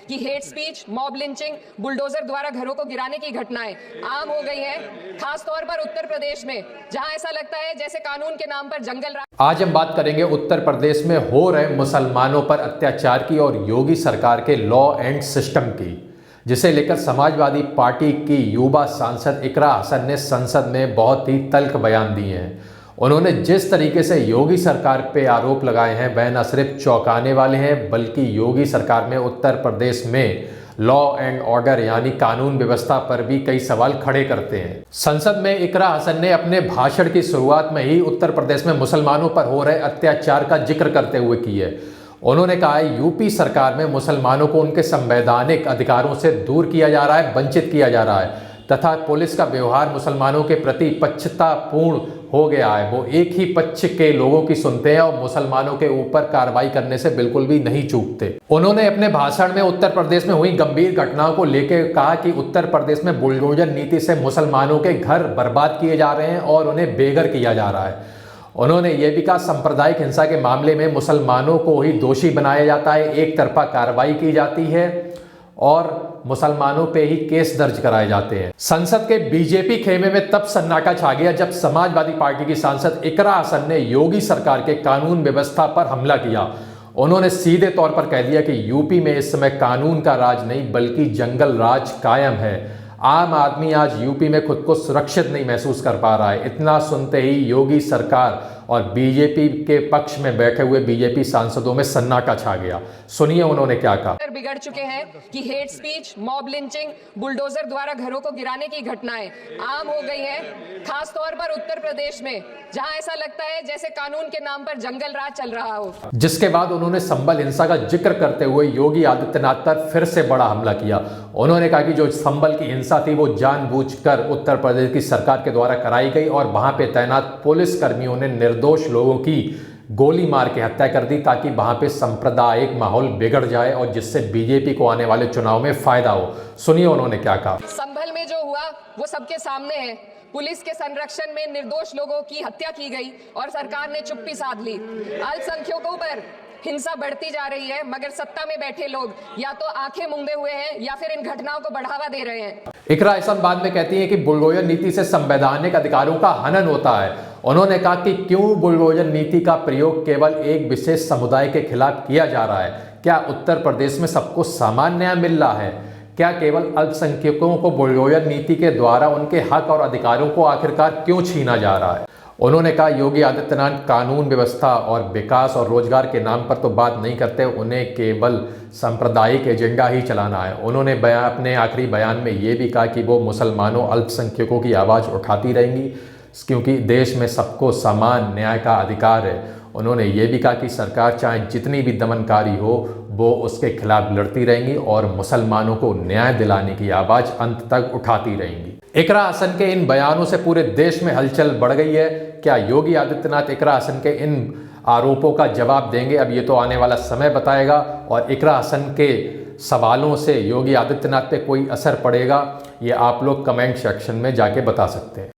कि hate speech, mob lynching, bulldozer द्वारा घरों को गिराने की घटनाएं आम हो गई हैं, खास तौर पर उत्तर प्रदेश में, जहां ऐसा लगता है जैसे कानून के नाम पर जंगल राज। आज हम बात करेंगे उत्तर प्रदेश में हो रहे मुसलमानों पर अत्याचार की और योगी सरकार के लॉ एंड सिस्टम की, जिसे लेकर समाजवादी पार्टी की युवा सांसद इकरा हसन ने संसद में बहुत ही तल्ख बयान दिए हैं। उन्होंने जिस तरीके से योगी सरकार पे आरोप लगाए हैं वह न सिर्फ चौंकाने वाले हैं बल्कि योगी सरकार में उत्तर प्रदेश में लॉ एंड ऑर्डर यानी कानून व्यवस्था पर भी कई सवाल खड़े करते हैं। संसद में इकरा हसन ने अपने भाषण की शुरुआत में ही उत्तर प्रदेश में मुसलमानों पर हो रहे अत्याचार का जिक्र करते हुए की है। उन्होंने कहा है यूपी सरकार में मुसलमानों को उनके संवैधानिक अधिकारों से दूर किया जा रहा है, वंचित किया जा रहा है तथा पुलिस का व्यवहार मुसलमानों के प्रति पक्षपातपूर्ण हो गया है। वो एक ही पक्ष के लोगों की सुनते हैं और मुसलमानों के ऊपर कार्रवाई करने से बिल्कुल भी नहीं चूकते। उन्होंने अपने भाषण में उत्तर प्रदेश में हुई गंभीर घटनाओं को लेकर कहा कि उत्तर प्रदेश में बुलडोजर नीति से मुसलमानों के घर बर्बाद किए जा रहे हैं और उन्हें बेघर किया जा रहा है। उन्होंने ये भी कहा सांप्रदायिक हिंसा के मामले में मुसलमानों को ही दोषी बनाया जाता है, एक तरफा कार्रवाई की जाती है और मुसलमानों पे ही केस दर्ज कराए जाते हैं। संसद के बीजेपी खेमे में तब सन्नाटा छा गया जब समाजवादी पार्टी की सांसद इकरा हसन ने योगी सरकार के कानून व्यवस्था पर हमला किया। उन्होंने सीधे तौर पर कह दिया कि यूपी में इस समय कानून का राज नहीं बल्कि जंगल राज कायम है। आम आदमी आज यूपी में खुद को सुरक्षित नहीं महसूस कर पा रहा है। इतना सुनते ही योगी सरकार और बीजेपी के पक्ष में बैठे हुए बीजेपी सांसदों में सन्नाटा छा गया। सुनिए उन्होंने क्या कहा। बिगड़ चुके हैं कि hate speech, mob lynching, bulldozer द्वारा घरों को गिराने की घटनाएं आम हो गई हैं, खास तौर पर उत्तर प्रदेश में, जहां ऐसा लगता है जैसे कानून के नाम पर जंगल राज चल रहा हो। जिसके बाद उन्होंने संभल हिंसा का जिक्र करते हुए योगी आदित्यनाथ पर फिर से बड़ा हमला किया। उन्होंने कहा कि जो संभल की हिंसा थी वो जानबूझकर उत्तर प्रदेश की सरकार के द्वारा कराई गई और वहां पे तैनात पुलिस कर्मियों ने निर्दोष लोगों की गोली मार के हत्या कर दी ताकि वहां पे सांप्रदायिक माहौल बिगड़ जाए और जिससे बीजेपी को आने वाले चुनाव में फायदा हो। सुनिए उन्होंने क्या कहा। संभल में जो हुआ वो सबके सामने है। पुलिस के संरक्षण में निर्दोष लोगों की हत्या की गई और सरकार ने चुप्पी साध ली। अल्पसंख्यकों पर हिंसा बढ़ती जा रही है मगर सत्ता में बैठे लोग या तो आंखें मूंदे हुए हैं या फिर इन घटनाओं को बढ़ावा दे रहे हैं। इकरा हसन बाद में कहती हैं कि बुलडोजर नीति से संवैधानिक अधिकारों का हनन होता है। उन्होंने कहा कि क्यों बुलडोजर नीति का प्रयोग केवल एक विशेष समुदाय के खिलाफ किया जा रहा है। क्या उत्तर प्रदेश में सबको समान न्याय मिल रहा है? क्या केवल अल्पसंख्यकों को बुलडोजर नीति के द्वारा उनके हक और अधिकारों को आखिरकार क्यों छीना जा रहा है? उन्होंने कहा योगी आदित्यनाथ कानून व्यवस्था और विकास और रोजगार के नाम पर तो बात नहीं करते, उन्हें केवल सांप्रदायिक एजेंडा ही चलाना है। उन्होंने अपने आखिरी बयान में ये भी कहा कि वो मुसलमानों अल्पसंख्यकों की आवाज़ उठाती रहेंगी क्योंकि देश में सबको समान न्याय का अधिकार है। उन्होंने ये भी कहा कि सरकार चाहे जितनी भी दमनकारी हो वो उसके खिलाफ लड़ती रहेंगी और मुसलमानों को न्याय दिलाने की आवाज़ अंत तक उठाती रहेंगी। इकरा हसन के इन बयानों से पूरे देश में हलचल बढ़ गई है। क्या योगी आदित्यनाथ इकरा हसन के इन आरोपों का जवाब देंगे? अब ये तो आने वाला समय बताएगा और इकरा हसन के सवालों से योगी आदित्यनाथ पे कोई असर पड़ेगा ये आप लोग कमेंट सेक्शन में जाके बता सकते हैं।